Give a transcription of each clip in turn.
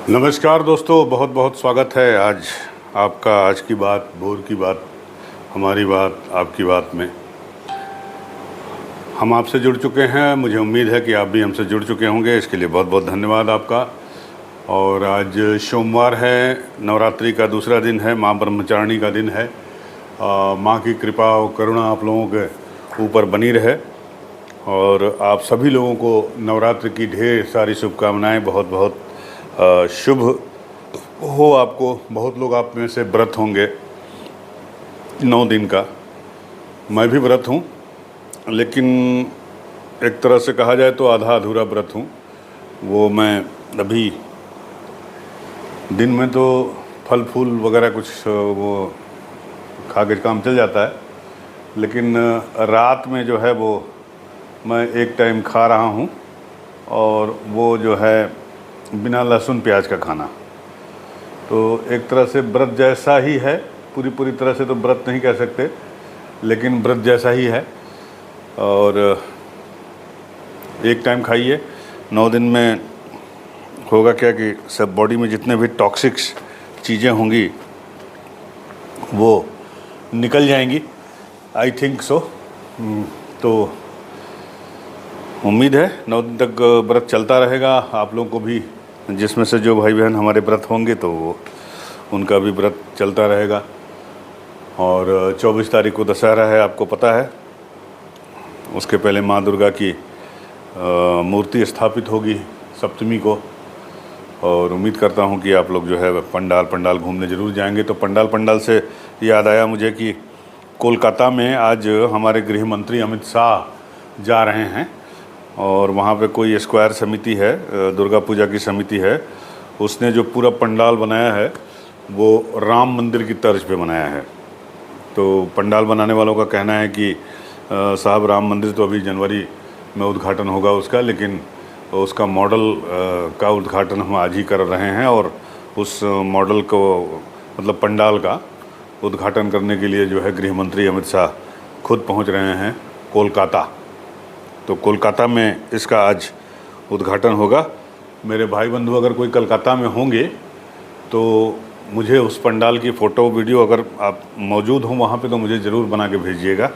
नमस्कार दोस्तों, बहुत बहुत स्वागत है आज आपका। आज की बात, भोर की बात, हमारी बात, आपकी बात में हम आपसे जुड़ चुके हैं। मुझे उम्मीद है कि आप भी हमसे जुड़ चुके होंगे। इसके लिए बहुत बहुत धन्यवाद आपका। और आज सोमवार है, नवरात्रि का दूसरा दिन है, माँ ब्रह्मचारिणी का दिन है। माँ की कृपा और करुणा आप लोगों के ऊपर बनी रहे और आप सभी लोगों को नवरात्रि की ढेर सारी शुभकामनाएं। बहुत बहुत शुभ हो आपको। बहुत लोग आप में से व्रत होंगे 9 दिन का। मैं भी व्रत हूँ, लेकिन एक तरह से कहा जाए तो आधा अधूरा व्रत हूँ। वो मैं अभी दिन में तो फल फूल वगैरह कुछ वो खा के काम चल जाता है, लेकिन रात में जो है वो मैं एक टाइम खा रहा हूँ, और वो जो है बिना लहसुन प्याज का खाना। तो एक तरह से व्रत जैसा ही है। पूरी तरह से तो व्रत नहीं कह सकते, लेकिन व्रत जैसा ही है। और एक टाइम खाइए। 9 दिन में होगा क्या कि सब बॉडी में जितने भी टॉक्सिक्स चीज़ें होंगी वो निकल जाएंगी। I think so. तो उम्मीद है 9 दिन तक व्रत चलता रहेगा। आप लोगों को भी, जिसमें से जो भाई बहन हमारे व्रत होंगे तो वो उनका भी व्रत चलता रहेगा। और 24 तारीख को दशहरा है, आपको पता है। उसके पहले माँ दुर्गा की मूर्ति स्थापित होगी सप्तमी को। और उम्मीद करता हूँ कि आप लोग जो है पंडाल घूमने ज़रूर जाएंगे। तो पंडाल से याद आया मुझे कि कोलकाता में आज हमारे गृह मंत्री अमित शाह जा रहे हैं, और वहाँ पे कोई स्क्वायर समिति है, दुर्गा पूजा की समिति है। उसने जो पूरा पंडाल बनाया है वो राम मंदिर की तर्ज पे बनाया है। तो पंडाल बनाने वालों का कहना है कि साहब, राम मंदिर तो अभी जनवरी में उद्घाटन होगा उसका, लेकिन उसका मॉडल का उद्घाटन हम आज ही कर रहे हैं। और उस मॉडल को, मतलब पंडाल का उद्घाटन करने के लिए जो है गृह मंत्री अमित शाह खुद पहुँच रहे हैं कोलकाता। तो कोलकाता में इसका आज उद्घाटन होगा। मेरे भाई बंधु अगर कोई कोलकाता में होंगे तो मुझे उस पंडाल की फ़ोटो वीडियो, अगर आप मौजूद हों वहाँ पे, तो मुझे ज़रूर बना के भेजिएगा।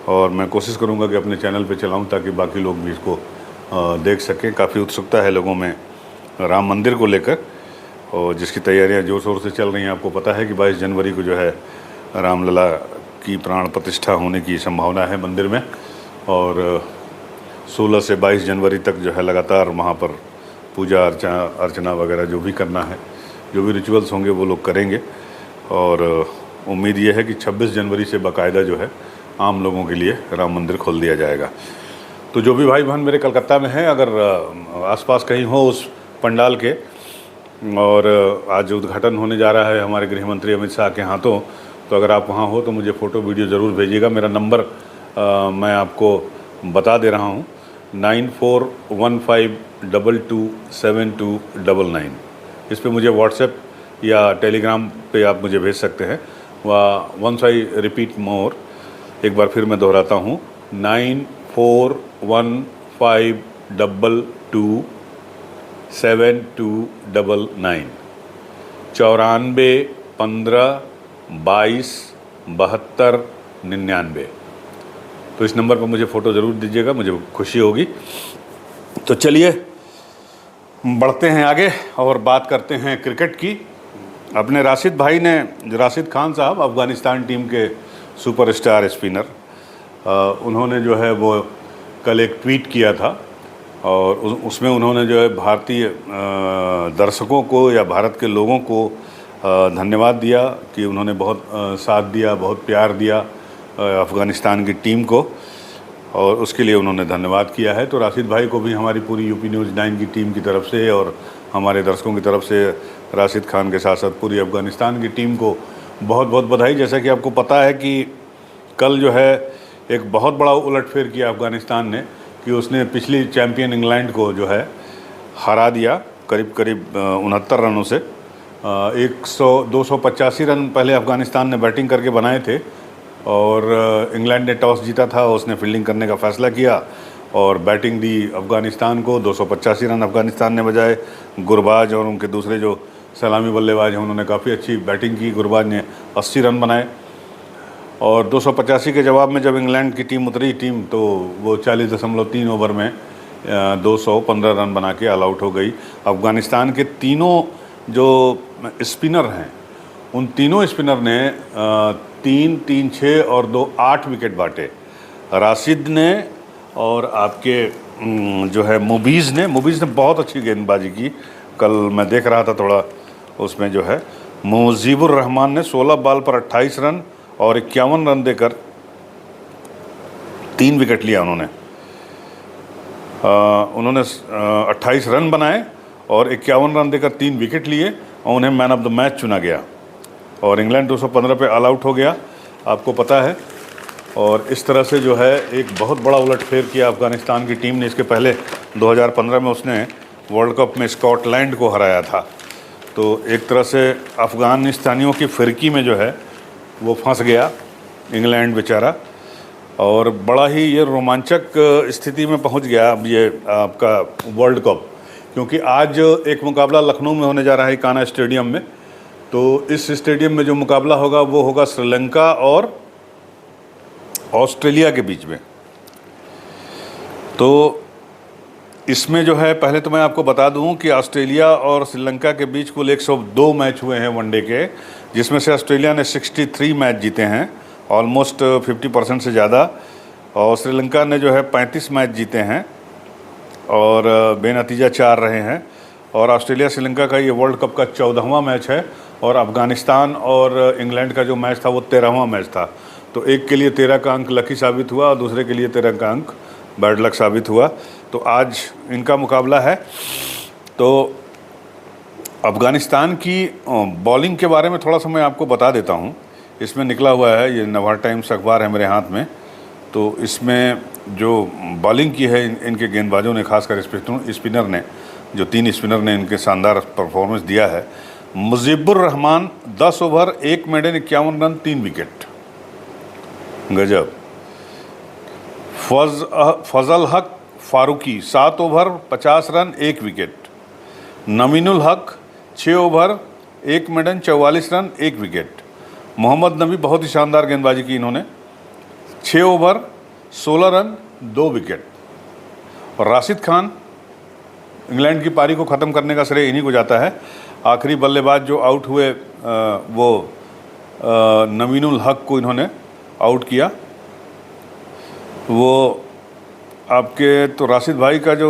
और मैं कोशिश करूँगा कि अपने चैनल पे चलाऊँ ताकि बाकी लोग भी इसको देख सकें। काफ़ी उत्सुकता है लोगों में राम मंदिर को लेकर, और जिसकी तैयारियाँ ज़ोर शोर से चल रही हैं। आपको पता है कि 22 जनवरी को जो है रामलला की प्राण प्रतिष्ठा होने की संभावना है मंदिर में। और 16 से 22 जनवरी तक जो है लगातार वहाँ पर पूजा अर्चना वगैरह जो भी करना है, जो भी रिचुअल्स होंगे वो लोग करेंगे। और उम्मीद ये है कि 26 जनवरी से बाकायदा जो है आम लोगों के लिए राम मंदिर खोल दिया जाएगा। तो जो भी भाई बहन मेरे कलकत्ता में हैं, अगर आसपास कहीं हो उस पंडाल के, और आज उद्घाटन होने जा रहा है हमारे गृह मंत्री अमित शाह के हाथों, तो अगर आप वहाँ हो तो मुझे फ़ोटो वीडियो ज़रूर भेजिएगा। मेरा नंबर मैं आपको बता दे रहा हूँ, 9415227299। इस पे मुझे व्हाट्सएप या टेलीग्राम पे आप मुझे भेज सकते हैं। वंस आई रिपीट मोर, एक बार फिर मैं दोहराता हूँ, 9415227299, 9415227299। तो इस नंबर पर मुझे फ़ोटो ज़रूर दीजिएगा, मुझे खुशी होगी। तो चलिए बढ़ते हैं आगे और बात करते हैं क्रिकेट की। अपने राशिद भाई ने, राशिद खान साहब, अफ़गानिस्तान टीम के सुपरस्टार स्पिनर, उन्होंने जो है वो कल एक ट्वीट किया था, और उसमें उन्होंने जो है भारतीय दर्शकों को या भारत के लोगों को धन्यवाद दिया कि उन्होंने बहुत साथ दिया, बहुत प्यार दिया अफ़गानिस्तान की टीम को, और उसके लिए उन्होंने धन्यवाद किया है। तो राशिद भाई को भी हमारी पूरी यूपी न्यूज़ 9 की टीम की तरफ से और हमारे दर्शकों की तरफ से राशिद खान के साथ साथ पूरी अफ़गानिस्तान की टीम को बहुत बहुत बधाई। जैसा कि आपको पता है कि कल जो है एक बहुत बड़ा उलटफेर किया अफ़गानिस्तान ने, कि उसने पिछली चैम्पियन इंग्लैंड को जो है हरा दिया करीब 69 रनों से। 285 रन पहले अफ़गानिस्तान ने बैटिंग करके बनाए थे, और इंग्लैंड ने टॉस जीता था, उसने फील्डिंग करने का फ़ैसला किया और बैटिंग दी अफ़गानिस्तान को। 285 रन अफ़गानिस्तान ने बजाए। गुरबाज और उनके दूसरे जो सलामी बल्लेबाज हैं उन्होंने काफ़ी अच्छी बैटिंग की। गुरबाज ने 80 रन बनाए और 285 के जवाब में जब इंग्लैंड की टीम उतरी तो वो 40.3 ओवर में 215 रन बना के ऑल आउट हो गई। अफ़गानिस्तान के तीनों जो स्पिनर हैं उन तीनों स्पिनर ने 3-3-6 और 2-8 विकेट बांटे। राशिद ने और आपके जो है मुबीज़ ने बहुत अच्छी गेंदबाजी की। कल मैं देख रहा था थोड़ा, उसमें जो है मुजीबुर रहमान ने 16 बॉल पर 28 रन और 51 रन देकर 3 विकेट लिया। उन्होंने 28 रन बनाए और 51 रन देकर 3 विकेट लिए और उन्हें मैन ऑफ द मैच चुना गया और इंग्लैंड 215 पे ऑल आउट हो गया, आपको पता है। और इस तरह से जो है एक बहुत बड़ा उलटफेर किया अफ़गानिस्तान की टीम ने। इसके पहले 2015 में उसने वर्ल्ड कप में स्कॉटलैंड को हराया था। तो एक तरह से अफ़गानिस्तानियों की फ़िरकी में जो है वो फंस गया इंग्लैंड बेचारा, और बड़ा ही ये रोमांचक स्थिति में पहुंच गया अब ये आपका वर्ल्ड कप, क्योंकि आज एक मुकाबला लखनऊ में होने जा रहा है कान्हा स्टेडियम में। तो इस स्टेडियम में जो मुकाबला होगा वो होगा श्रीलंका और ऑस्ट्रेलिया के बीच में। तो इसमें जो है पहले तो मैं आपको बता दूं कि ऑस्ट्रेलिया और श्रीलंका के बीच कुल 102 मैच हुए हैं वनडे के, जिसमें से ऑस्ट्रेलिया ने 63 मैच जीते हैं, ऑलमोस्ट 50% से ज़्यादा, और श्रीलंका ने जो है 35 मैच जीते हैं और बेनतीजा 4 रहे हैं। और ऑस्ट्रेलिया श्रीलंका का ये वर्ल्ड कप का 14वां मैच है और अफ़गानिस्तान और इंग्लैंड का जो मैच था वो 13वां मैच था। तो एक के लिए 13 का अंक लकी साबित हुआ और दूसरे के लिए 13 का अंक बैड लक साबित हुआ। तो आज इनका मुकाबला है। तो अफ़गानिस्तान की बॉलिंग के बारे में थोड़ा सा मैं आपको बता देता हूँ। इसमें निकला हुआ है, ये नवार टाइम्स अखबार है मेरे हाथ में। तो इसमें जो बॉलिंग की है इनके गेंदबाजों ने, खासकर स्पिनर ने, जो 3 स्पिनर ने इनके शानदार परफॉर्मेंस दिया है। Mujeebur Rahman 10 over 1 maiden 51 run 3 wicket, गजब। Fazal Haq Farooqi 7 over 50 run 1 wicket. Naveenul Haq 6 over 1 maiden 44 run 1 wicket. Mohammad Nabi बहुत ही शानदार गेंदबाजी की इन्होंने, 6 ओवर 16 रन 2 विकेट। और राशिद खान, इंग्लैंड की पारी को ख़त्म करने का श्रेय इन्हीं को जाता है। आखिरी बल्लेबाज जो आउट हुए वो नमीनुल हक को इन्होंने आउट किया। वो आपके तो राशिद भाई का जो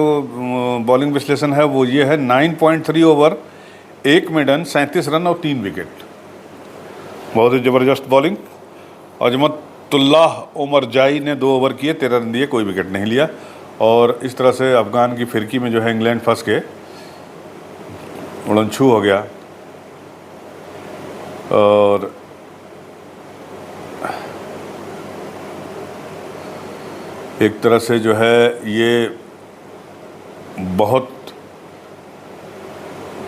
बॉलिंग विश्लेषण है वो ये है, 9.3 ओवर 1 मेडन 37 रन और 3 विकेट। बहुत ही ज़बरदस्त बॉलिंग। अजमतुल्लाह उमर जाई ने 2 ओवर किए, 13 रन दिए, कोई विकेट नहीं लिया। और इस तरह से अफ़गान की फिरकी में जो है इंग्लैंड फंस के उड़नछू हो गया। और एक तरह से जो है ये बहुत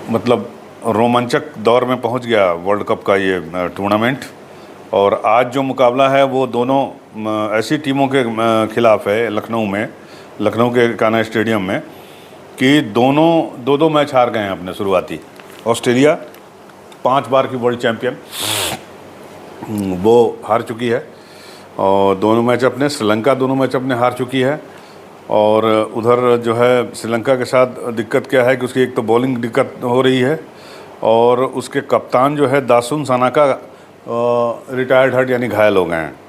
मतलब रोमांचक दौर में पहुंच गया वर्ल्ड कप का ये टूर्नामेंट। और आज जो मुकाबला है वो दोनों ऐसी टीमों के खिलाफ है लखनऊ के कान्हा स्टेडियम में, कि दोनों 2-2 मैच हार गए हैं अपने शुरुआती। ऑस्ट्रेलिया 5 बार की वर्ल्ड चैम्पियन, वो हार चुकी है और दोनों मैच अपने, श्रीलंका दोनों मैच अपने हार चुकी है। और उधर जो है श्रीलंका के साथ दिक्कत क्या है कि उसकी एक तो बॉलिंग दिक्कत हो रही है और उसके कप्तान जो है दासुन सनाका रिटायर्ड हर्ट यानी घायल हो गए हैं।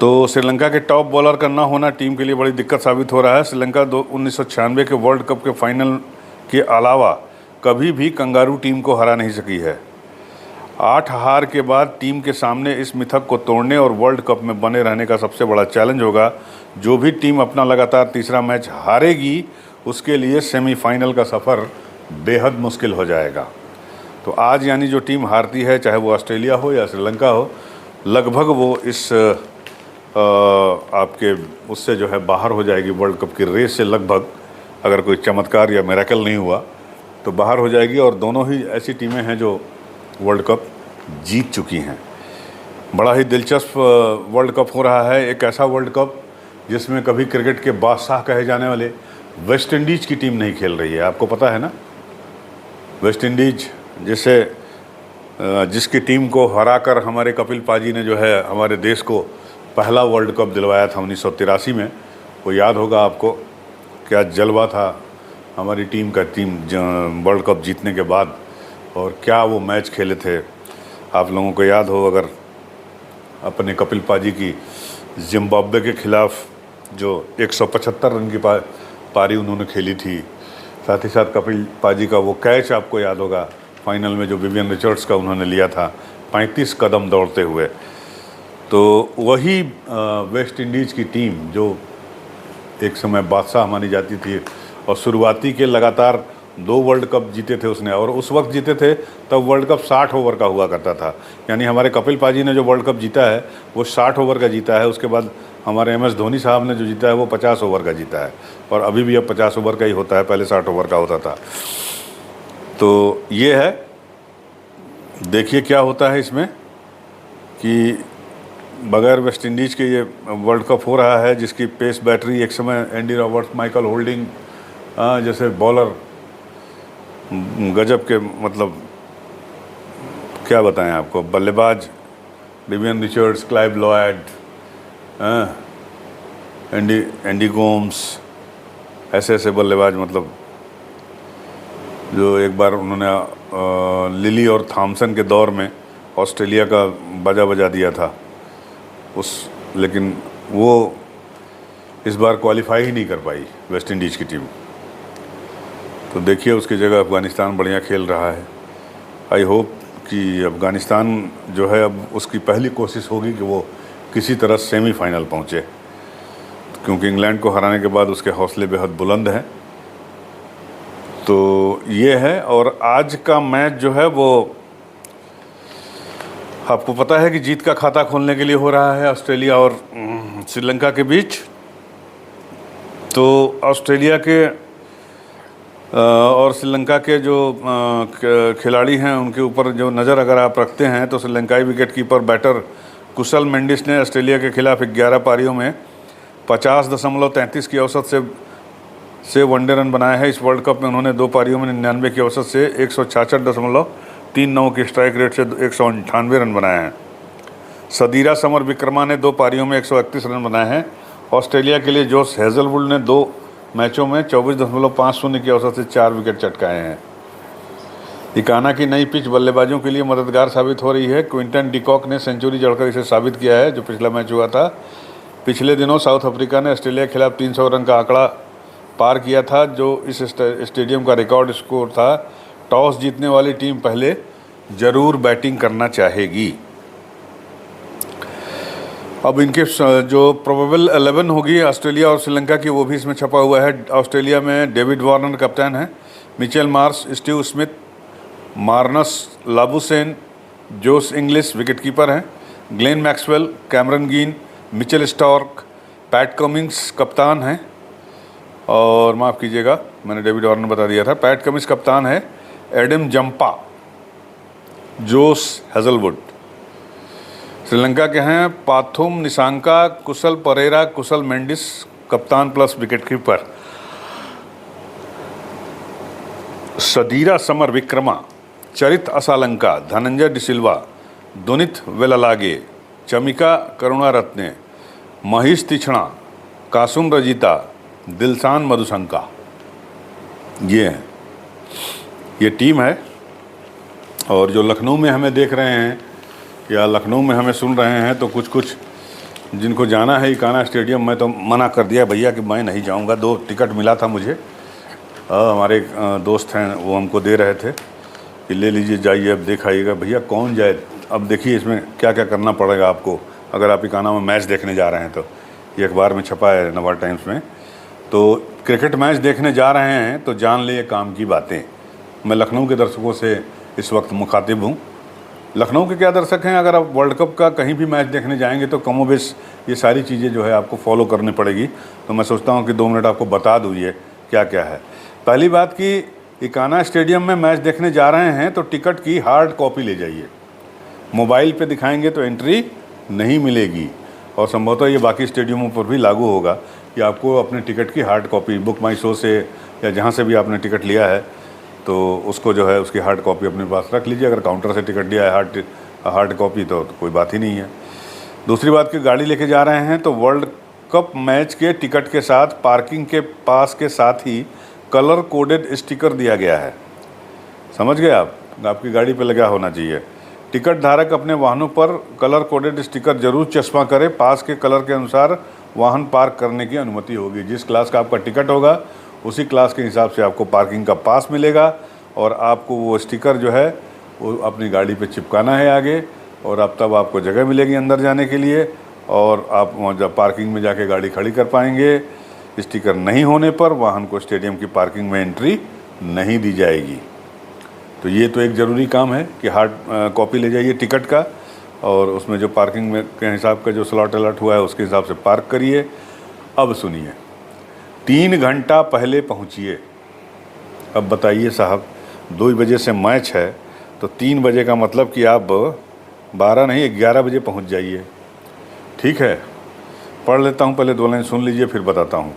तो श्रीलंका के टॉप बॉलर का ना होना टीम के लिए बड़ी दिक्कत साबित हो रहा है। श्रीलंका 1996 के वर्ल्ड कप के फाइनल के अलावा कभी भी कंगारू टीम को हरा नहीं सकी है। 8 हार के बाद टीम के सामने इस मिथक को तोड़ने और वर्ल्ड कप में बने रहने का सबसे बड़ा चैलेंज होगा। जो भी टीम अपना लगातार तीसरा मैच हारेगी उसके लिए सेमीफाइनल का सफ़र बेहद मुश्किल हो जाएगा। तो आज यानी जो टीम हारती है, चाहे वो ऑस्ट्रेलिया हो या श्रीलंका हो, लगभग वो इस आपके उससे जो है बाहर हो जाएगी, वर्ल्ड कप की रेस से लगभग, अगर कोई चमत्कार या मिरेकल नहीं हुआ तो बाहर हो जाएगी। और दोनों ही ऐसी टीमें हैं जो वर्ल्ड कप जीत चुकी हैं। बड़ा ही दिलचस्प वर्ल्ड कप हो रहा है, एक ऐसा वर्ल्ड कप जिसमें कभी क्रिकेट के बादशाह कहे जाने वाले वेस्ट इंडीज़ की टीम नहीं खेल रही है। आपको पता है ना, वेस्ट इंडीज जिसकी टीम को हराकर हमारे कपिल पाजी ने जो है हमारे देश को पहला वर्ल्ड कप दिलवाया था 1983 में। वो याद होगा आपको, क्या जलवा था हमारी टीम का वर्ल्ड कप जीतने के बाद, और क्या वो मैच खेले थे। आप लोगों को याद हो अगर, अपने कपिल पाजी की जिम्बाब्वे के ख़िलाफ़ जो 175 रन की पारी उन्होंने खेली थी। साथ ही साथ कपिल पाजी का वो कैच आपको याद होगा फाइनल में जो विवियन रिचर्ड्स का उन्होंने लिया था 35 कदम दौड़ते हुए। तो वही वेस्ट इंडीज़ की टीम जो एक समय बादशाह मानी जाती थी और शुरुआती के लगातार 2 वर्ल्ड कप जीते थे उसने, और उस वक्त जीते थे तब वर्ल्ड कप 60 ओवर का हुआ करता था। यानी हमारे कपिल पाजी ने जो वर्ल्ड कप जीता है वो 60 ओवर का जीता है। उसके बाद हमारे MS धोनी साहब ने जो जीता है वो 50 ओवर का जीता है, और अभी भी अब 50 ओवर का ही होता है, पहले 60 ओवर का होता था। तो ये है, देखिए क्या होता है इसमें कि बगैर वेस्ट इंडीज़ के ये वर्ल्ड कप हो रहा है, जिसकी पेस बैटरी एक समय एंडी रॉबर्ट्स, माइकल होल्डिंग जैसे बॉलर गजब के, मतलब क्या बताएं आपको, बल्लेबाज Vivian Richards, Clive Lloyd, Andy Gomes, ऐसे बल्लेबाज, मतलब जो एक बार उन्होंने लिली और थॉमसन के दौर में ऑस्ट्रेलिया का बाजा बजा दिया था लेकिन वो इस बार क्वालिफाई ही नहीं कर पाई वेस्ट इंडीज़ की टीम। तो देखिए उसकी जगह अफ़गानिस्तान बढ़िया खेल रहा है। आई होप कि अफ़गानिस्तान जो है अब उसकी पहली कोशिश होगी कि वो किसी तरह सेमीफाइनल पहुँचे, क्योंकि इंग्लैंड को हराने के बाद उसके हौसले बेहद बुलंद हैं। तो ये है, और आज का मैच जो है वो आपको पता है कि जीत का खाता खोलने के लिए हो रहा है ऑस्ट्रेलिया और श्रीलंका के बीच। तो ऑस्ट्रेलिया के और श्रीलंका के जो खिलाड़ी हैं उनके ऊपर जो नज़र अगर आप रखते हैं तो श्रीलंकाई विकेटकीपर बैटर कुशल मेंडिस ने ऑस्ट्रेलिया के खिलाफ 11 पारियों में 50.33 की औसत से वनडे रन बनाए हैं। इस वर्ल्ड कप में उन्होंने 2 पारियों में 99 की औसत से 166.39 की स्ट्राइक रेट से 198 रन बनाए हैं। सदीरा समर विक्रमा ने 2 पारियों में 131 रन बनाए हैं। ऑस्ट्रेलिया के लिए जोश हेजलवुड ने 2 मैचों में 24.50 की औसत से 4 विकेट चटकाए हैं। इकाना की नई पिच बल्लेबाजों के लिए मददगार साबित हो रही है। क्विंटन डिकॉक ने सेंचुरी जड़कर इसे साबित किया है, जो पिछला मैच हुआ था। पिछले दिनों साउथ अफ्रीका ने ऑस्ट्रेलिया के खिलाफ 300 रन का आंकड़ा पार किया था, जो इस स्टेडियम का रिकॉर्ड स्कोर था। टॉस जीतने वाली टीम पहले ज़रूर बैटिंग करना चाहेगी। अब इनके जो प्रोबेबल 11 होगी ऑस्ट्रेलिया और श्रीलंका की, वो भी इसमें छपा हुआ है। ऑस्ट्रेलिया में डेविड वार्नर कप्तान है, Mitchell Marsh, Steve Smith, Marnus Labuschagne, जोश इंग्लिश विकेटकीपर हैं, ग्लेन मैक्सवेल, कैमरन गीन, मिचेल स्टार्क, पैट कमिंस कप्तान हैं, और माफ़ कीजिएगा मैंने डेविड वार्नर बता दिया था, पैट कमिंस कप्तान है, Adam Zampa, Josh Hazlewood. Sri Lanka के हैं पाथुम निसांका, कुशल परेरा, कुशल मेंडिस कप्तान plus wicketkeeper, Sadeera summer Vikrama, चरित असालंका, धनंजय डिसिल्वा, दुनित वेलालागे, चमिका करुणारत्ने, महेश तीक्ष्णा, कासुम रजीता, दिलशान मधुशंका। ये टीम है। और जो लखनऊ में हमें देख रहे हैं या लखनऊ में हमें सुन रहे हैं, तो कुछ जिनको जाना है इकाना स्टेडियम, मैं तो मना कर दिया भैया कि मैं नहीं जाऊंगा। 2 टिकट मिला था मुझे, हमारे दोस्त हैं वो हमको दे रहे थे कि ले लीजिए जाइए, अब दिखाइएगा। भैया कौन जाए? अब देखिए इसमें क्या क्या करना पड़ेगा आपको अगर आप इकाना में मैच देखने जा रहे हैं। तो ये अखबार में छपा है नवार टाइम्स में। तो क्रिकेट मैच देखने जा रहे हैं तो जान लिए काम की बातें। मैं लखनऊ के दर्शकों से इस वक्त मुखातिब हूँ। लखनऊ के क्या दर्शक हैं, अगर आप वर्ल्ड कप का कहीं भी मैच देखने जाएंगे तो कमोबेश ये सारी चीज़ें जो है आपको फॉलो करनी पड़ेगी। तो मैं सोचता हूँ कि 2 मिनट आपको बता दूँ ये क्या क्या है। पहली बात कि इकाना स्टेडियम में मैच देखने जा रहे हैं तो टिकट की हार्ड कॉपी ले जाइए। मोबाइल पे दिखाएंगे तो एंट्री नहीं मिलेगी। और संभवतः ये बाकी स्टेडियमों पर भी लागू होगा कि आपको अपने टिकट की हार्ड कॉपी बुक माई शो से या जहाँ से भी आपने टिकट लिया है तो उसको जो है उसकी हार्ड कॉपी अपने पास रख लीजिए। अगर काउंटर से टिकट लिया है हार्ड कॉपी तो कोई बात ही नहीं है। दूसरी बात कि गाड़ी लेके जा रहे हैं तो वर्ल्ड कप मैच के टिकट के साथ पार्किंग के पास के साथ ही कलर कोडेड स्टिकर दिया गया है। समझ गए आप? आपकी गाड़ी पे लगा होना चाहिए। टिकट धारक अपने वाहनों पर कलर कोडेड स्टिकर जरूर चस्पा करें। पास के कलर के अनुसार वाहन पार्क करने की अनुमति होगी। जिस क्लास का आपका टिकट होगा उसी क्लास के हिसाब से आपको पार्किंग का पास मिलेगा और आपको वो स्टिकर जो है वो अपनी गाड़ी पे चिपकाना है आगे, और अब तब आपको जगह मिलेगी अंदर जाने के लिए और आप जब पार्किंग में जाके गाड़ी खड़ी कर पाएंगे। स्टिकर नहीं होने पर वाहन को स्टेडियम की पार्किंग में एंट्री नहीं दी जाएगी। तो ये तो एक ज़रूरी काम है कि हार्ड कॉपी ले जाइए टिकट का और उसमें जो पार्किंग में के हिसाब का जो स्लॉट अलॉट हुआ है उसके हिसाब से पार्क करिए। अब सुनिए, 3 घंटा पहले पहुंचिए। अब बताइए साहब, 2 बजे से मैच है तो 3 बजे का मतलब कि आप 12 नहीं 11 बजे पहुंच जाइए। ठीक है, पढ़ लेता हूं, पहले 2 लाइन सुन लीजिए फिर बताता हूं।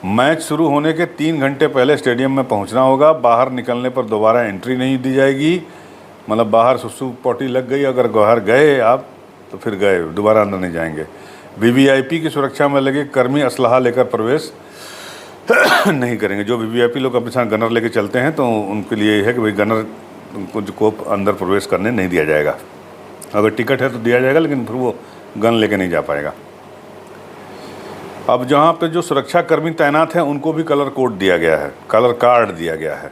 मैच शुरू होने के 3 घंटे पहले स्टेडियम में पहुंचना होगा। बाहर निकलने पर दोबारा एंट्री नहीं दी जाएगी। मतलब बाहर सुसु पोटी लग गई, अगर बाहर गए आप तो फिर गए, दोबारा अंदर नहीं जाएंगे। वीवीआईपी की सुरक्षा में लगे कर्मी असलहा लेकर प्रवेश नहीं करेंगे। जो वीवीआईपी लोग अपने साथ गनर लेके चलते हैं तो उनके लिए ये है कि भाई गनर को अंदर प्रवेश करने नहीं दिया जाएगा। अगर टिकट है तो दिया जाएगा, लेकिन फिर वो गन लेके नहीं जा पाएगा। अब जहाँ पे जो सुरक्षा कर्मी तैनात हैं उनको भी कलर कोड दिया गया है, कलर कार्ड दिया गया है।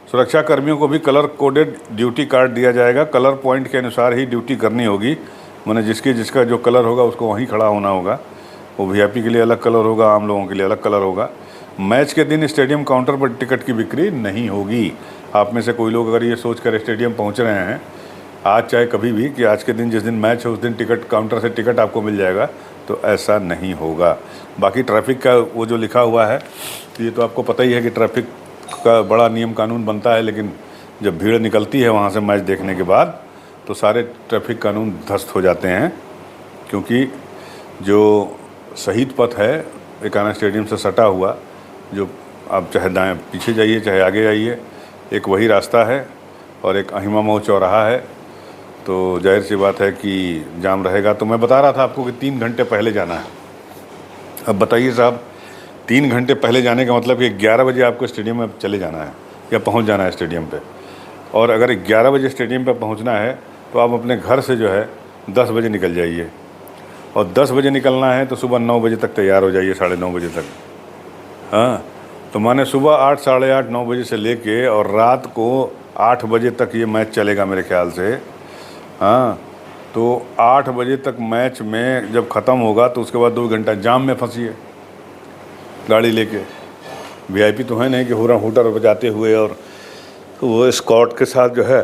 सुरक्षा कर्मियों को भी कलर कोडेड ड्यूटी कार्ड दिया जाएगा। कलर पॉइंट के अनुसार ही ड्यूटी करनी होगी। माने जिसका जो कलर होगा उसको वहीं खड़ा होना होगा। वो वीआईपी के लिए अलग कलर होगा, आम लोगों के लिए अलग कलर होगा। मैच के दिन स्टेडियम काउंटर पर टिकट की बिक्री नहीं होगी। आप में से कोई लोग अगर ये सोच कर स्टेडियम पहुँच रहे हैं आज चाहे कभी भी कि आज के दिन जिस दिन मैच है उस दिन टिकट काउंटर से टिकट आपको मिल जाएगा, तो ऐसा नहीं होगा। बाकी ट्रैफिक का वो जो लिखा हुआ है ये तो आपको पता ही है कि ट्रैफिक का बड़ा नियम कानून बनता है, लेकिन जब भीड़ निकलती है वहाँ से मैच देखने के बाद तो सारे ट्रैफिक कानून ध्वस्त हो जाते हैं। क्योंकि जो शहीद पथ है एकाना स्टेडियम से सटा हुआ, जो आप चाहे दाएँ पीछे जाइए चाहे आगे जाइए, एक वही रास्ता है और एक अहिमा मऊ चौराहा है। तो जाहिर सी बात है कि जाम रहेगा। तो मैं बता रहा था आपको कि 3 घंटे पहले जाना है। अब बताइए साहब, 3 घंटे पहले जाने का मतलब कि 11 बजे आपको स्टेडियम में चले जाना है या पहुंच जाना है स्टेडियम पे। और अगर 11 बजे स्टेडियम पे पहुंचना है तो आप अपने घर से जो है 10 बजे निकल जाइए, और 10 बजे निकलना है तो सुबह 9 बजे तक तैयार हो जाइए, 9:30 बजे तक। हाँ, तो माने सुबह 8, 8:30, 9 बजे से लेके और रात को 8 बजे तक ये मैच चलेगा मेरे ख्याल से। हाँ, तो 8 बजे तक मैच में जब ख़त्म होगा तो उसके बाद 2 घंटा जाम में फंसिए गाड़ी लेके। वीआईपी तो है नहीं कि हुरा हुटर बजाते हुए और तो वो स्कॉट के साथ जो है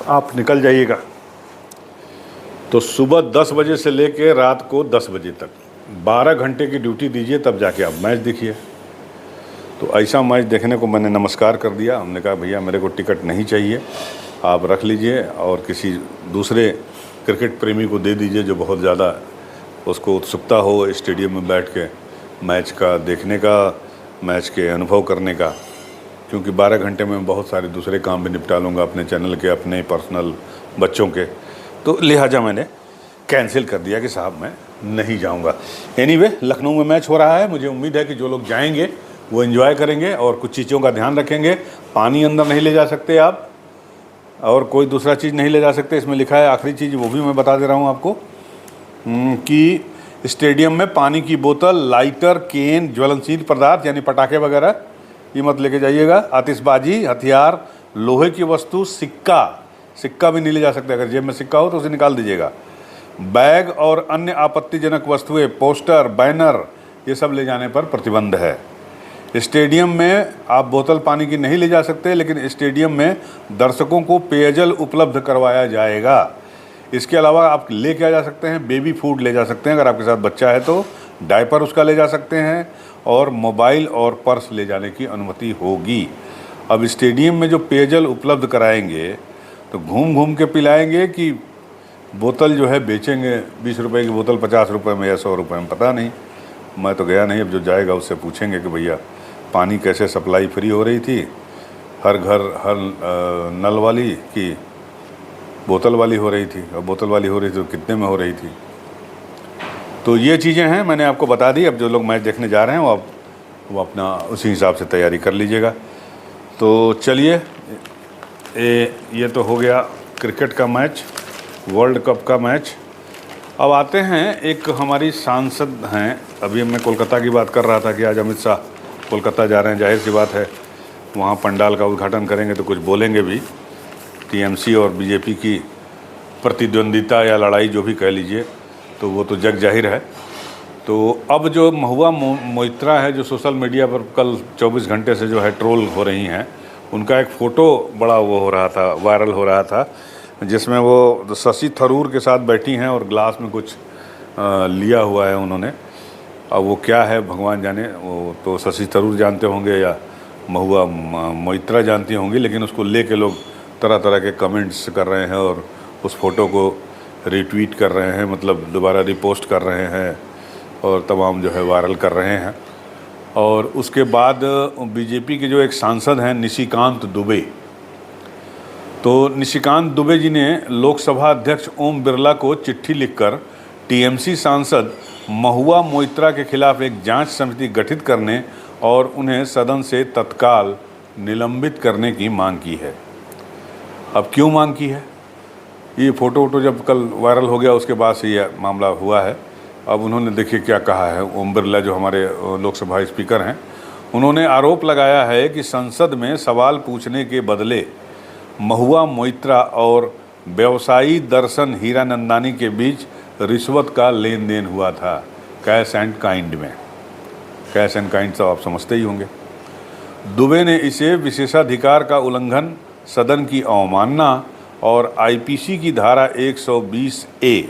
आप निकल जाइएगा। तो सुबह 10 बजे से लेके रात को 10 बजे तक 12 घंटे की ड्यूटी दीजिए, तब जाके आप मैच देखिए। तो ऐसा मैच देखने को मैंने नमस्कार कर दिया। हमने कहा भैया मेरे को टिकट नहीं चाहिए, आप रख लीजिए और किसी दूसरे क्रिकेट प्रेमी को दे दीजिए जो बहुत ज़्यादा उसको उत्सुकता हो स्टेडियम में बैठ के मैच का देखने का, मैच के अनुभव करने का। क्योंकि 12 घंटे में बहुत सारे दूसरे काम भी निपटा लूँगा अपने चैनल के, अपने पर्सनल बच्चों के। तो लिहाजा मैंने कैंसिल कर दिया कि साहब मैं नहीं जाऊँगा। एनीवे, लखनऊ में मैच हो रहा है। मुझे उम्मीद है कि जो लोग जाएंगे वो एंजॉय करेंगे और कुछ चीज़ों का ध्यान रखेंगे। पानी अंदर नहीं ले जा सकते आप और कोई दूसरा चीज़ नहीं ले जा सकते। इसमें लिखा है आखिरी चीज़, वो भी मैं बता दे रहा हूँ आपको कि स्टेडियम में पानी की बोतल, लाइटर, केन, ज्वलनशील पदार्थ यानी पटाखे वगैरह ये मत लेके जाइएगा। आतिशबाजी, हथियार, लोहे की वस्तु, सिक्का भी नहीं ले जा सकते। अगर जेब में सिक्का हो तो उसे निकाल दीजिएगा। बैग और अन्य आपत्तिजनक वस्तुएं, पोस्टर, बैनर, ये सब ले जाने पर प्रतिबंध है। स्टेडियम में आप बोतल पानी की नहीं ले जा सकते, लेकिन स्टेडियम में दर्शकों को पेयजल उपलब्ध करवाया जाएगा। इसके अलावा आप ले क्या जा सकते हैं, बेबी फूड ले जा सकते हैं। अगर आपके साथ बच्चा है तो डायपर उसका ले जा सकते हैं और मोबाइल और पर्स ले जाने की अनुमति होगी। अब स्टेडियम में जो पेयजल उपलब्ध कराएंगे तो घूम घूम के पिलाएंगे कि बोतल जो है बेचेंगे 20 रुपए की बोतल 50 रुपए में या 100 रुपए में, पता नहीं, मैं तो गया नहीं। अब जो जाएगा उससे पूछेंगे कि भैया पानी कैसे सप्लाई फ्री हो रही थी, हर घर हर नल वाली की बोतल वाली हो रही थी, और बोतल वाली हो रही थी तो कितने में हो रही थी। तो ये चीज़ें हैं, मैंने आपको बता दी। अब जो लोग मैच देखने जा रहे हैं वो अपना उसी हिसाब से तैयारी कर लीजिएगा। तो चलिए, ये तो हो गया क्रिकेट का मैच, वर्ल्ड कप का मैच। अब आते हैं, एक हमारी सांसद हैं, अभी मैं कोलकाता की बात कर रहा था कि आज अमित शाह कोलकाता जा रहे हैं, जाहिर सी बात है वहाँ पंडाल का उद्घाटन करेंगे तो कुछ बोलेंगे भी। टीएमसी और बीजेपी की प्रतिद्वंदिता या लड़ाई जो भी कह लीजिए, तो वो तो जग जाहिर है। तो अब जो महुआ मोइत्रा है, जो सोशल मीडिया पर कल 24 घंटे से जो है ट्रोल हो रही हैं, उनका एक फ़ोटो बड़ा वो हो रहा था, वायरल हो रहा था, जिसमें वो शशि थरूर के साथ बैठी हैं और ग्लास में कुछ लिया हुआ है उन्होंने। अब वो क्या है भगवान जाने, वो तो शशि थरूर जानते होंगे या महुआ मोइत्रा जानती होंगी, लेकिन उसको लेके लोग तरह तरह के कमेंट्स कर रहे हैं और उस फ़ोटो को रीट्वीट कर रहे हैं, मतलब दोबारा रिपोस्ट कर रहे हैं और तमाम जो है वायरल कर रहे हैं। और उसके बाद बीजेपी के जो एक सांसद हैं निशिकांत दुबे, तो निशिकांत दुबे जी ने लोकसभा अध्यक्ष ओम बिरला को चिट्ठी लिखकर टीएमसी सांसद महुआ मोइत्रा के खिलाफ एक जांच समिति गठित करने और उन्हें सदन से तत्काल निलंबित करने की मांग की है। अब क्यों मांग की है? ये फ़ोटो जब कल वायरल हो गया उसके बाद से ये मामला हुआ है। अब उन्होंने देखिए क्या कहा है। ओम बिरला जो हमारे लोकसभा स्पीकर हैं, उन्होंने आरोप लगाया है कि संसद में सवाल पूछने के बदले महुआ मोइत्रा और व्यवसायी दर्शन हीरानंदानी के बीच रिश्वत का लेन देन हुआ था, कैश एंड काइंड में। कैश एंड काइंड तो आप समझते ही होंगे। दुबे ने इसे विशेषाधिकार का उल्लंघन, सदन की अवमानना और आईपीसी की धारा 120A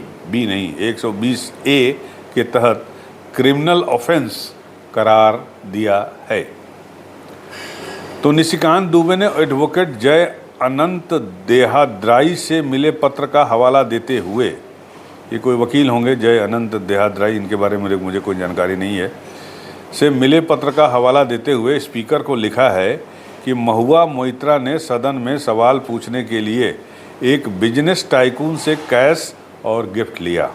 के तहत क्रिमिनल ऑफेंस करार दिया है। तो निशिकांत दुबे ने एडवोकेट जय अनंत देहाद्राई से मिले पत्र का हवाला देते हुए, ये कोई वकील होंगे जय अनंत देहाद्राई, इनके बारे में मुझे कोई जानकारी नहीं है, से मिले पत्र का हवाला देते हुए स्पीकर को लिखा है कि महुआ मोइत्रा ने सदन में सवाल पूछने के लिए एक बिजनेस टाइकून से कैश और गिफ्ट लिया।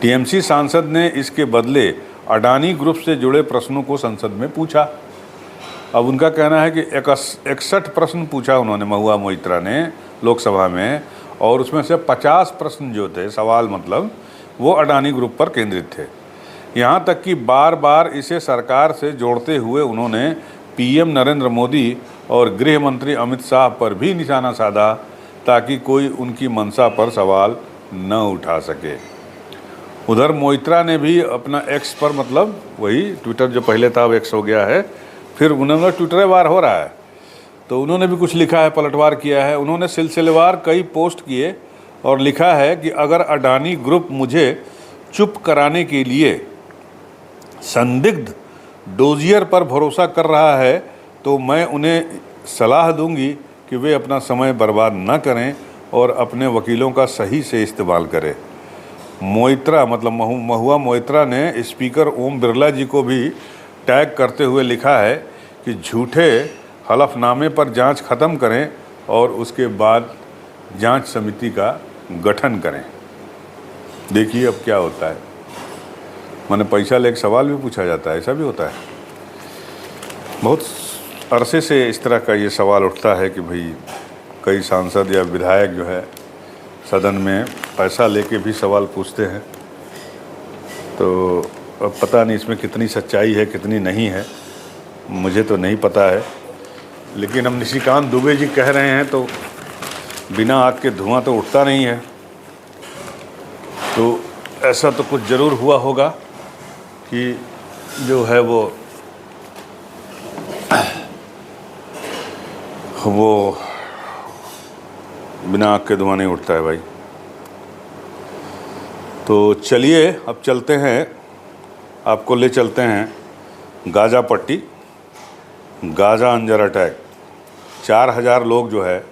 टीएमसी सांसद ने इसके बदले अडानी ग्रुप से जुड़े प्रश्नों को संसद में पूछा। अब उनका कहना है कि 61 प्रश्न पूछा उन्होंने, महुआ मोइत्रा ने लोकसभा में, और उसमें से 50 प्रश्न जो थे, सवाल मतलब, वो अडानी ग्रुप पर केंद्रित थे। यहाँ तक कि बार बार इसे सरकार से जोड़ते हुए उन्होंने पीएम नरेंद्र मोदी और गृह मंत्री अमित शाह पर भी निशाना साधा ताकि कोई उनकी मंशा पर सवाल न उठा सके। उधर मोइत्रा ने भी अपना एक्स पर, मतलब वही ट्विटर जो पहले था अब एक्स हो गया है, फिर उन्होंने ट्विटर वार हो रहा है, तो उन्होंने भी कुछ लिखा है, पलटवार किया है। उन्होंने सिलसिलेवार कई पोस्ट किए और लिखा है कि अगर अडानी ग्रुप मुझे चुप कराने के लिए संदिग्ध डोजियर पर भरोसा कर रहा है तो मैं उन्हें सलाह दूंगी कि वे अपना समय बर्बाद न करें और अपने वकीलों का सही से इस्तेमाल करें। मोइत्रा मतलब महुआ मोइत्रा ने स्पीकर ओम बिरला जी को भी टैग करते हुए लिखा है कि झूठे हलफनामे पर जांच खत्म करें और उसके बाद जांच समिति का गठन करें। देखिए अब क्या होता है, मैंने पैसा लेकर सवाल भी पूछा जाता है, ऐसा भी होता है। बहुत अरसे से इस तरह का ये सवाल उठता है कि भाई कई सांसद या विधायक जो है सदन में पैसा लेके भी सवाल पूछते हैं। तो अब पता नहीं इसमें कितनी सच्चाई है कितनी नहीं है, मुझे तो नहीं पता है। लेकिन हम निशिकांत दुबे जी कह रहे हैं तो बिना आग के धुआं तो उठता नहीं है, तो ऐसा तो कुछ ज़रूर हुआ होगा कि जो है वो बिना आग के धुआं नहीं उठता है भाई। तो चलिए अब चलते हैं, आपको ले चलते हैं गाज़ा पट्टी। गाज़ा अंजर अटैक, 4000 लोग जो है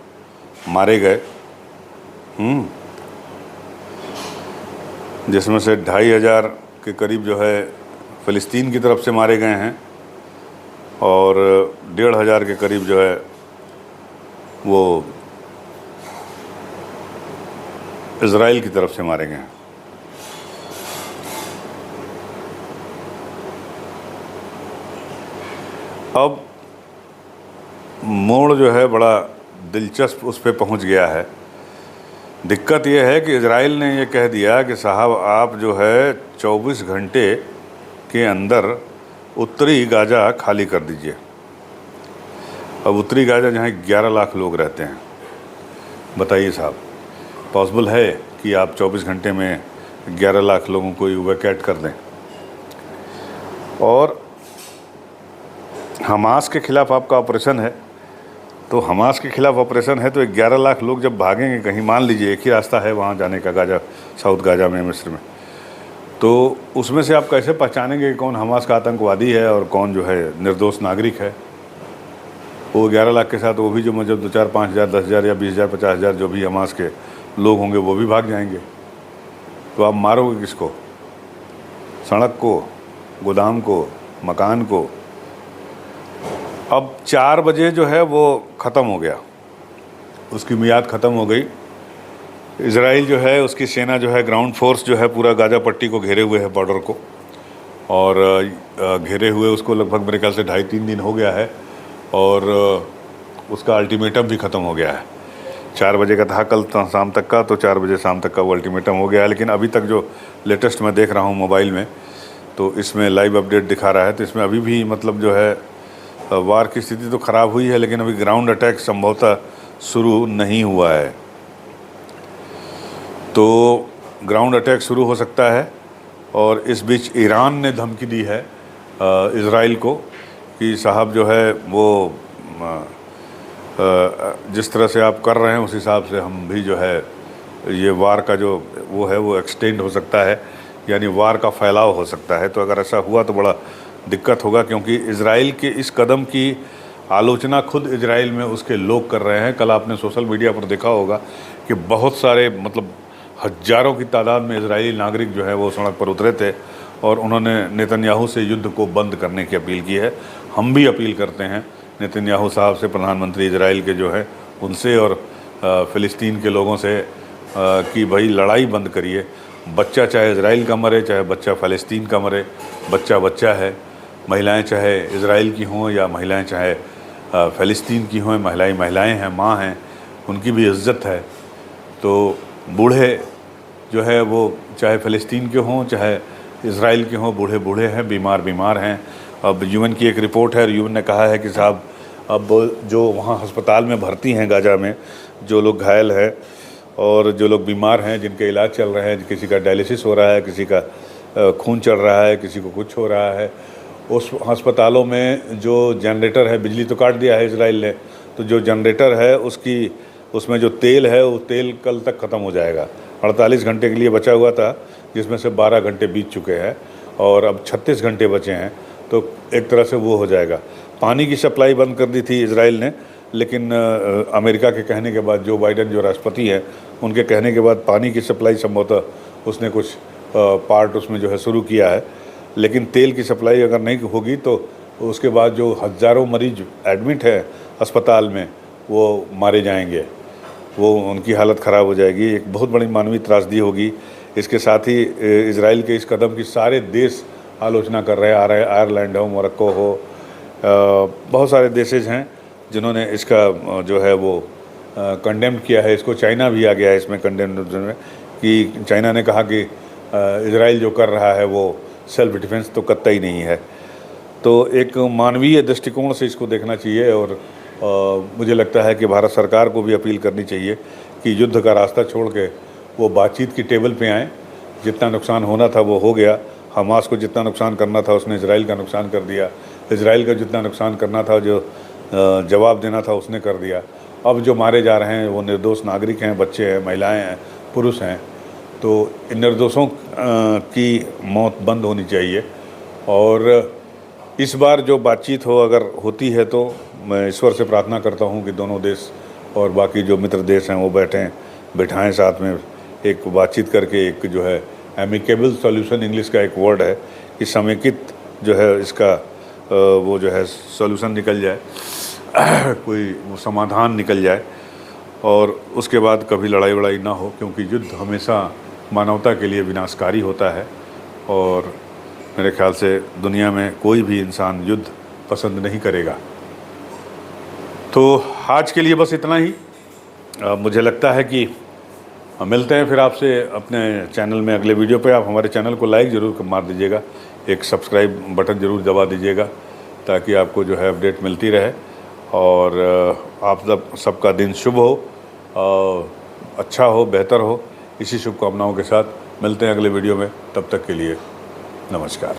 मारे गए। जिसमें से 2500 के करीब जो है फ़िलिस्तीन की तरफ से मारे गए हैं और 1500 के करीब जो है वो इज़राइल की तरफ से मारे गए हैं। अब मोड़ जो है बड़ा दिलचस्प उस पे पहुंच गया है। दिक्कत यह है कि इज़राइल ने ये कह दिया कि साहब आप जो है 24 घंटे के अंदर उत्तरी गाज़ा खाली कर दीजिए। अब उत्तरी गाज़ा जहाँ 11 लाख लोग रहते हैं, बताइए साहब पॉसिबल है कि आप 24 घंटे में 11 लाख लोगों को इवैक्यूएट कर दें? और हमास के ख़िलाफ़ आपका ऑपरेशन है, तो हमास के ख़िलाफ़ ऑपरेशन है तो 11 लाख लोग जब भागेंगे कहीं, मान लीजिए एक ही रास्ता है वहाँ जाने का गाज़ा, साउथ गाज़ा में, मिस्र में, तो उसमें से आप कैसे पहचानेंगे कि कौन हमास का आतंकवादी है और कौन जो है निर्दोष नागरिक है? वो 11 लाख के साथ वो भी जो मतलब 2, 4, 5 हज़ार, 10 हज़ार या 20 हज़ार, 50 हज़ार जो भी हमास के लोग होंगे वो भी भाग जाएंगे। तो आप मारोगे किसको? सड़क को, गोदाम को, मकान को? अब 4 बजे जो है वो ख़त्म हो गया, उसकी मियाद ख़त्म हो गई। इज़राइल जो है उसकी सेना जो है, ग्राउंड फोर्स जो है पूरा गाज़ा पट्टी को घेरे हुए है, बॉर्डर को, और घेरे हुए उसको लगभग मेरे ख्याल से 2.5-3 दिन हो गया है और उसका अल्टीमेटम भी ख़त्म हो गया है। 4 बजे का था कल शाम तक का, तो 4 बजे शाम तक का वो अल्टीमेटम हो गया है। लेकिन अभी तक जो लेटेस्ट मैं देख रहा हूँ मोबाइल में, तो इसमें लाइव अपडेट दिखा रहा है, तो इसमें अभी भी मतलब जो है वार की स्थिति तो ख़राब हुई है, लेकिन अभी ग्राउंड अटैक संभवतः शुरू नहीं हुआ है। तो ग्राउंड अटैक शुरू हो सकता है। और इस बीच ईरान ने धमकी दी है इज़राइल को कि साहब जो है वो जिस तरह से आप कर रहे हैं उस हिसाब से हम भी जो है ये वार का जो वो है वो एक्सटेंड हो सकता है, यानी वार का फैलाव हो सकता है। तो अगर ऐसा हुआ तो बड़ा दिक्कत होगा, क्योंकि इज़राइल के इस कदम की आलोचना खुद इज़राइल में उसके लोग कर रहे हैं। कल आपने सोशल मीडिया पर देखा होगा कि बहुत सारे मतलब हज़ारों की तादाद में इज़राइली नागरिक जो है वो सड़क पर उतरे थे और उन्होंने नेतन्याहू से युद्ध को बंद करने की अपील की है। हम भी अपील करते हैं नेतन्याहू साहब से, प्रधानमंत्री इज़राइल के जो है उनसे और फ़िलिस्तीन के लोगों से कि भाई लड़ाई बंद करिए। बच्चा चाहे इज़राइल का मरे, चाहे बच्चा फ़लस्तीन का मरे, बच्चा बच्चा है। महिलाएं चाहे इज़राइल की हों या महिलाएं चाहे फ़लस्तीन की हों, महिलाएं हैं, माँ हैं, उनकी भी इज़्ज़त है। तो बूढ़े जो है वो चाहे फ़लस्तीन के हों चाहे इज़राइल के हों, बूढ़े बूढ़े हैं, बीमार हैं। अब यूएन की एक रिपोर्ट है और यूएन ने कहा है कि साहब अब जो वहाँ अस्पताल में भर्ती हैं गाज़ा में, जो लोग घायल हैं और जो लोग बीमार हैं, जिनके इलाज चल रहे हैं, किसी का डायलिसिस हो रहा है, किसी का खून चढ़ रहा है, किसी को कुछ हो रहा है, उस अस्पतालों में जो जनरेटर है, बिजली तो काट दिया है इज़राइल ने, तो जो जनरेटर है उसमें जो तेल है वो तेल कल तक ख़त्म हो जाएगा। 48 घंटे के लिए बचा हुआ था, जिसमें से 12 घंटे बीत चुके हैं और अब 36 घंटे बचे हैं, तो एक तरह से वो हो जाएगा। पानी की सप्लाई बंद कर दी थी इज़राइल ने, लेकिन अमेरिका के कहने के बाद, जो बाइडन जो राष्ट्रपति हैं उनके कहने के बाद पानी की सप्लाई संभवतः उसने कुछ पार्ट उसमें जो है शुरू किया है। लेकिन तेल की सप्लाई अगर नहीं होगी तो उसके बाद जो हज़ारों मरीज एडमिट है अस्पताल में वो मारे जाएंगे, वो उनकी हालत ख़राब हो जाएगी। एक बहुत बड़ी मानवीय त्रासदी होगी। इसके साथ ही इज़राइल के इस कदम की सारे देश आलोचना कर रहे हैं। आयरलैंड हो, मोरक्को हो, बहुत सारे देशेज हैं जिन्होंने इसका जो है वो कंडेम किया है। इसको चाइना भी आ गया है इसमें कंडेम में, कि चाइना ने कहा कि इज़राइल जो कर रहा है वो सेल्फ डिफेंस तो कतई नहीं है। तो एक मानवीय दृष्टिकोण से इसको देखना चाहिए और मुझे लगता है कि भारत सरकार को भी अपील करनी चाहिए कि युद्ध का रास्ता छोड़ के वो बातचीत की टेबल पे आएँ। जितना नुकसान होना था वो हो गया। हमास को जितना नुकसान करना था उसने इज़राइल का नुकसान कर दिया। इज़राइल का जितना नुकसान करना था, जो जवाब देना था उसने कर दिया। अब जो मारे जा रहे हैं वो निर्दोष नागरिक हैं, बच्चे हैं, महिलाएं हैं, पुरुष हैं। तो इन निर्दोषों की मौत बंद होनी चाहिए। और इस बार जो बातचीत हो, अगर होती है तो मैं ईश्वर से प्रार्थना करता हूँ कि दोनों देश और बाकी जो मित्र देश हैं वो बैठाएं साथ में, एक बातचीत करके एक जो है एमिकेबल सॉल्यूशन इंग्लिश का एक वर्ड है कि समेकित जो है इसका वो जो है सॉल्यूशन निकल जाए, कोई वो समाधान निकल जाए और उसके बाद कभी लड़ाई वड़ाई ना हो, क्योंकि युद्ध हमेशा मानवता के लिए विनाशकारी होता है और मेरे ख्याल से दुनिया में कोई भी इंसान युद्ध पसंद नहीं करेगा। तो आज के लिए बस इतना ही। मुझे लगता है कि मिलते हैं फिर आपसे अपने चैनल में अगले वीडियो पे। आप हमारे चैनल को लाइक ज़रूर मार दीजिएगा, एक सब्सक्राइब बटन ज़रूर दबा दीजिएगा ताकि आपको जो है अपडेट मिलती रहे और आप सबका दिन शुभ हो, अच्छा हो, बेहतर हो। इसी शुभकामनाओं के साथ मिलते हैं अगले वीडियो में। तब तक के लिए नमस्कार।